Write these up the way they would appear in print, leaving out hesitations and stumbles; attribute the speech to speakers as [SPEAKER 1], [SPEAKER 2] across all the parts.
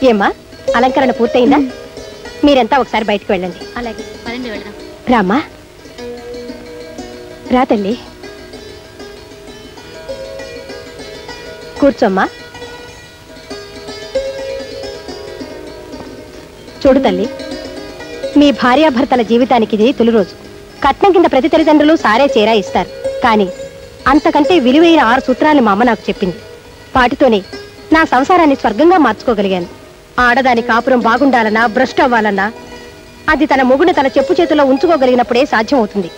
[SPEAKER 1] ఏమ్మా అలంకరణ పూర్తయిందా? మీరంతా ఒకసారి బయటకు వెళ్ళండి.
[SPEAKER 2] అలాగే పదండి వెళ్దాం.
[SPEAKER 1] రామ్మా రా తల్లి, కూర్చోమ్మా. చూడు తల్లి, మీ భార్యాభర్తల జీవితానికి ఇది తొలి రోజు. కట్నం కింద ప్రతి తల్లిదండ్రులు సారే చేరా ఇస్తారు. కానీ అంతకంటే విలువైన 6 సూత్రాలు మా అమ్మ నాకు చెప్పింది. వాటితోనే నా సంసారాన్ని స్వర్గంగా మార్చుకోగలిగాను. ఆడదాని కాపురం బాగుండాలన్నా, భ్రష్టు అవ్వాలన్నా అది తన మొగుడిని తన చెప్పు చేతుల్లో ఉంచుకోగలిగినప్పుడే సాధ్యం అవుతుంది.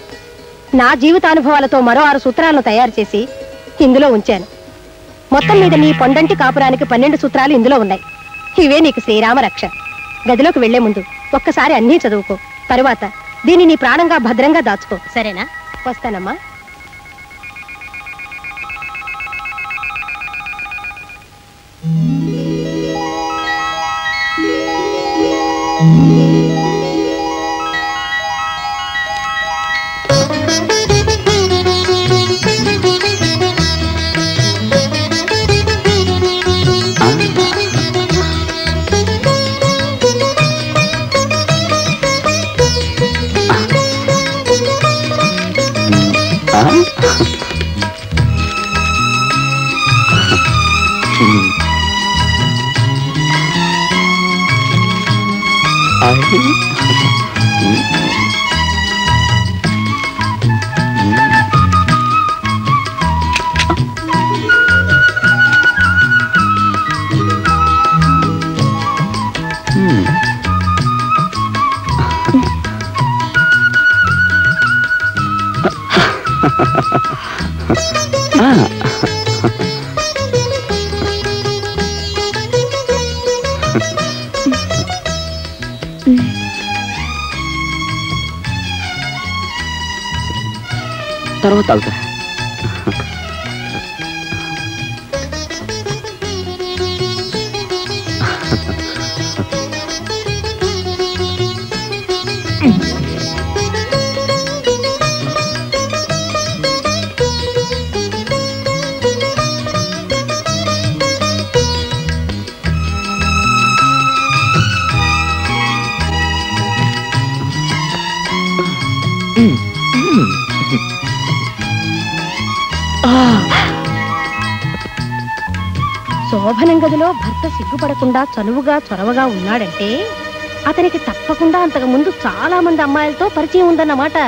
[SPEAKER 1] నా జీవితానుభవాలతో మరో 6 సూత్రాలను తయారు చేసి ఇందులో ఉంచాను. మొత్తం మీద నీ పొండంటి కాపురానికి 12 సూత్రాలు ఇందులో ఉన్నాయి. ఇవే నీకు శ్రీరామ రక్ష. గదిలోకి వెళ్లే ముందు ఒక్కసారి అన్నీ చదువుకో. తరువాత దీన్ని నీ ప్రాణంగా భద్రంగా దాచుకో.
[SPEAKER 2] సరేనా?
[SPEAKER 1] వస్తానమ్మా.
[SPEAKER 3] తర్వాత తాగుతా.
[SPEAKER 1] శోభనం గదిలో భర్త సిగ్గుపడకుండా చనువుగా చొరవగా ఉన్నాడంటే అతనికి తప్పకుండా అంతకు ముందు చాలా మంది అమ్మాయిలతో పరిచయం ఉందన్నమాట.